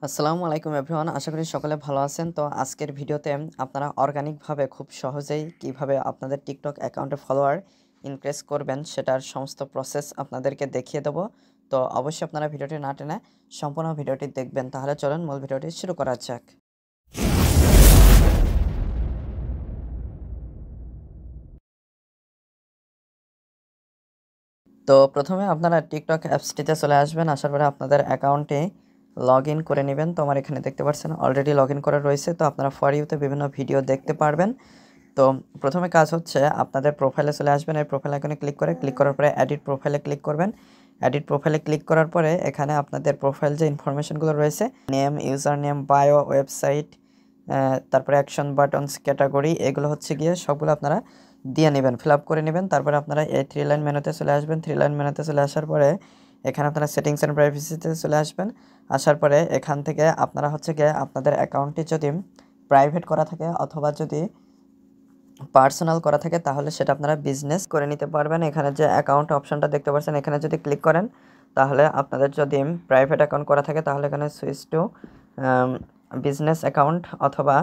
আসসালামু আলাইকুম এভরিওয়ান, আশা করি সকলে ভালো আছেন। তো আজকের ভিডিওতে আপনারা অর্গানিকভাবে খুব সহজেই কিভাবে আপনাদের টিকটক অ্যাকাউন্টে ফলোয়ার ইনক্রিজ করবেন সেটার সমস্ত প্রসেস আপনাদেরকে দেখিয়ে দেবো। তো অবশ্যই আপনারা ভিডিওটি না টেনে সম্পূর্ণ ভিডিওটি দেখবেন। তাহলে চলুন মূল ভিডিওটি শুরু করা যাক। তো প্রথমে আপনারা টিকটক অ্যাপসটিতে চলে আসবেন। আসার পরে আপনাদের অ্যাকাউন্টে লগ ইন করে নেবেন। তো আমার এখানে দেখতে পাচ্ছেন অলরেডি লগ ইন করা রয়েছে। তো আপনারা ফর ইউতে বিভিন্ন ভিডিও দেখতে পারবেন। তো প্রথমে কাজ হচ্ছে আপনাদের প্রোফাইলে চলে আসবেন। এই প্রোফাইল আইকনে ক্লিক করার পরে এডিট প্রোফাইলে ক্লিক করবেন। এডিট প্রোফাইলে ক্লিক করার পরে এখানে আপনাদের প্রোফাইল যে ইনফরমেশনগুলো রয়েছে, name, user name, bio, website, তারপরে অ্যাকশন বাটনস, ক্যাটাগরি, এগুলো হচ্ছে গিয়ে সবগুলো আপনারা দিয়ে নেবেন, ফিল আপ করে নেবেন। তারপরে আপনারা এই থ্রি লাইন মেনুতে চলে আসবেন। থ্রি লাইন মেনুতে চলে আসার পরে এখানে আপনারা সেটিংস অ্যান্ড প্রাইভেসিতে চলে আসবেন। আসার পরে এখান থেকে আপনারা হচ্ছে গিয়ে আপনাদের অ্যাকাউন্টটি যদি প্রাইভেট করা থাকে অথবা যদি পার্সোনাল করা থাকে তাহলে সেটা আপনারা বিজনেস করে নিতে পারবেন। এখানে যে অ্যাকাউন্ট অপশনটা দেখতে পাচ্ছেন, এখানে যদি ক্লিক করেন তাহলে আপনাদের যদি প্রাইভেট অ্যাকাউন্ট করা থাকে তাহলে এখানে সুইচ টু বিজনেস অ্যাকাউন্ট অথবা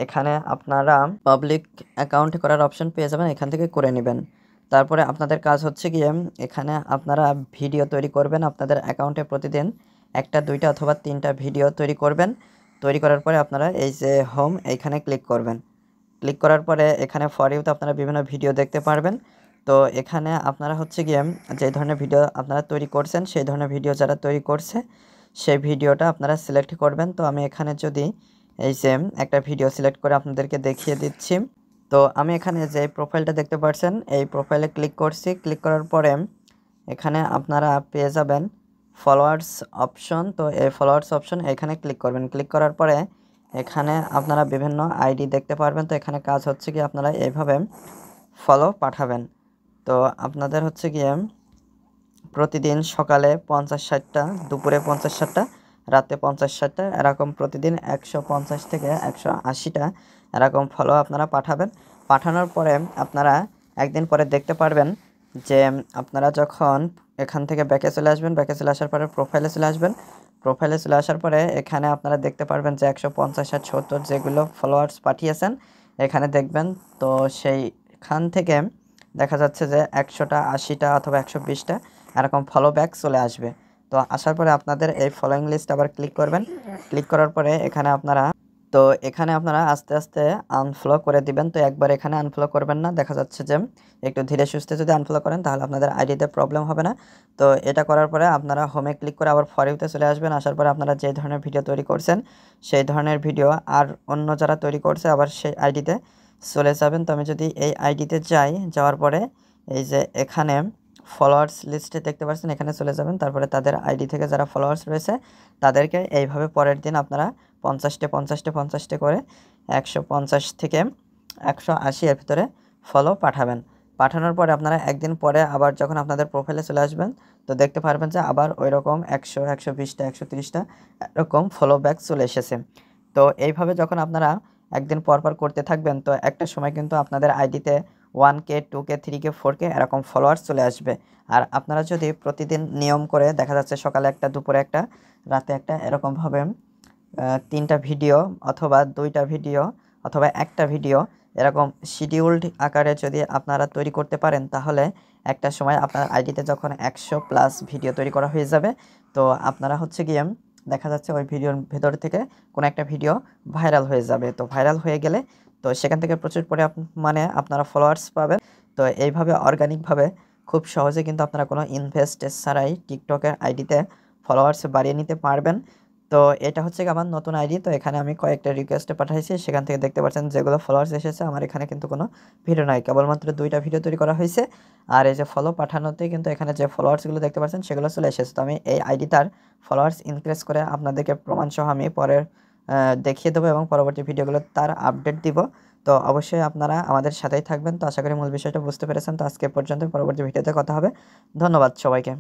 এখানে আপনারা পাবলিক অ্যাকাউন্ট করার অপশন পেয়ে যাবেন, এখান থেকে করে নেবেন। তারপরে আপনাদের কাজ হচ্ছে গিয়ে এখানে আপনারা ভিডিও তৈরি করবেন। আপনাদের অ্যাকাউন্টে প্রতিদিন একটা, দুইটা অথবা তিনটা ভিডিও তৈরি করবেন। তৈরি করার পরে আপনারা এই যে হোম, এইখানে ক্লিক করবেন। ক্লিক করার পরে এখানে ফর ইউতে আপনারা বিভিন্ন ভিডিও দেখতে পারবেন। তো এখানে আপনারা হচ্ছে গিয়ে যে ধরনের ভিডিও আপনারা তৈরি করছেন সেই ধরনের ভিডিও যারা তৈরি করছে সেই ভিডিওটা আপনারা সিলেক্ট করবেন। তো আমি এখানে যদি এই যে একটা ভিডিও সিলেক্ট করে আপনাদেরকে দেখিয়ে দিচ্ছি। তো আমি এখানে যে প্রোফাইলটা দেখতে পাচ্ছেন এই প্রোফাইলে ক্লিক করছি। ক্লিক করার পরে এখানে আপনারা পেয়ে যাবেন ফলোয়ার্স অপশন। তো এই ফলোয়ার্স অপশন এখানে ক্লিক করবেন। ক্লিক করার পরে এখানে আপনারা বিভিন্ন আইডি দেখতে পারবেন। তো এখানে কাজ হচ্ছে কি আপনারা এইভাবে ফলো পাঠাবেন। তো আপনাদের হচ্ছে গিয়ে প্রতিদিন সকালে 50-60টা, দুপুরে 50-60টা, রাতে 50-60টা, এরকম প্রতিদিন 150 থেকে 180টা এরকম ফলো আপনারা পাঠাবেন। পাঠানোর পরে আপনারা একদিন পরে দেখতে পারবেন যে আপনারা যখন এখান থেকে ব্যাকে চলে আসবেন, ব্যাকে চলে আসার পরে প্রোফাইলে চলে আসবেন। প্রোফাইলে চলে আসার পরে এখানে আপনারা দেখতে পারবেন যে 150, 60, 70 যেগুলো ফলোয়ার্স পাঠিয়েছেন এখানে দেখবেন। তো সেইখান থেকে দেখা যাচ্ছে যে 100টা, 80টা অথবা 120টা এরকম ফলো ব্যাক চলে আসবে। তো আসার পরে আপনাদের এই ফলোয়িং লিস্ট আবার ক্লিক করবেন। ক্লিক করার পরে এখানে আপনারা আস্তে আস্তে আনফলো করে দিবেন। তো একবার এখানে আনফলো করবেন না, দেখা যাচ্ছে যে একটু ধীরে সুস্থে যদি আনফলো করেন তাহলে আপনাদের আইডিতে প্রবলেম হবে না। তো এটা করার পরে আপনারা হোমে ক্লিক করে আবার ফর ইউতে চলে আসবেন। আসার পরে আপনারা যে ধরনের ভিডিও তৈরি করছেন সেই ধরনের ভিডিও আর অন্য যারা তৈরি করছে আবার সেই আইডিতে চলে যাবেন। তো আমি যদি এই আইডিতে যাই, যাওয়ার পরে এই যে এখানে ফলোয়ার্স লিস্টে দেখতে পাচ্ছেন এখানে চলে যাবেন। তারপরে তাদের আইডি থেকে যারা ফলোয়ার্স রয়েছে তাদেরকে এইভাবে পরের দিন আপনারা 50টে করে 150 থেকে 180 এর ভিতরে ফলো পাঠাবেন। পাঠানোর পরে আপনারা একদিন পরে আবার যখন আপনাদের প্রোফাইলে চলে আসবেন তো দেখতে পারবেন যে আবার ওই রকম 100, 120টা, 130টা এরকম ফলো ব্যাক চলে এসেছে। তো এইভাবে যখন আপনারা একদিন পর পর করতে থাকবেন তো একটা সময় কিন্তু আপনাদের আইডিতে 1K, 2K, 3K, 4K এরকম ফলোয়ার্স চলে আসবে। আর আপনারা যদি প্রতিদিন নিয়ম করে দেখা যাচ্ছে সকালে একটা, দুপুরে একটা, রাতে একটা এরকমভাবে 3টা ভিডিও অথবা 2টা ভিডিও অথবা একটা ভিডিও এরকম শিডিউলড আকারে যদি আপনারা তৈরি করতে পারেন তাহলে একটা সময় আপনার আইডিতে যখন 100+ ভিডিও তৈরি করা হয়ে যাবে তো আপনারা হচ্ছে গিয়ে দেখা যাচ্ছে ওই ভিডিওর ভেতর থেকে কোনো একটা ভিডিও ভাইরাল হয়ে যাবে। তো ভাইরাল হয়ে গেলে তো সেখান থেকে প্রচুর মানে আপনারা ফলোয়ার্স পাবেন। তো এইভাবে অর্গানিকভাবে খুব সহজে কিন্তু আপনারা কোনো ইনভেস্ট ছাড়াই টিকটকের আইডিতে ফলোয়ার্স বাড়িয়ে নিতে পারবেন। তো এটা হচ্ছে আমার নতুন আইডি। তো এখানে আমি কয়েকটা রিকোয়েস্টে পাঠাইছি, সেখান থেকে দেখতে পাচ্ছেন যেগুলো ফলোয়ার্স এসেছে আমার এখানে কিন্তু কোনো ভিডিও নাই, কেবলমাত্র 2টা ভিডিও তৈরি করা হয়েছে। আর এই যে ফলো পাঠানোতে কিন্তু এখানে যে ফলোয়ার্সগুলো দেখতে পাচ্ছেন সেগুলো চলে এসেছে। তো আমি এই আইডিটার ফলোয়ার্স ইনক্রিজ করে আপনাদেরকে প্রমাণসহ আমি পরের দেখিয়ে দেবো এবং পরবর্তী ভিডিওগুলো তার আপডেট দিব। তো অবশ্যই আপনারা আমাদের সাথেই থাকবেন। তো আশা করি মূল বিষয়টা বুঝতে পেরেছেন। তো আজকে পর্যন্ত, পরবর্তী ভিডিওতে কথা হবে। ধন্যবাদ সবাইকে।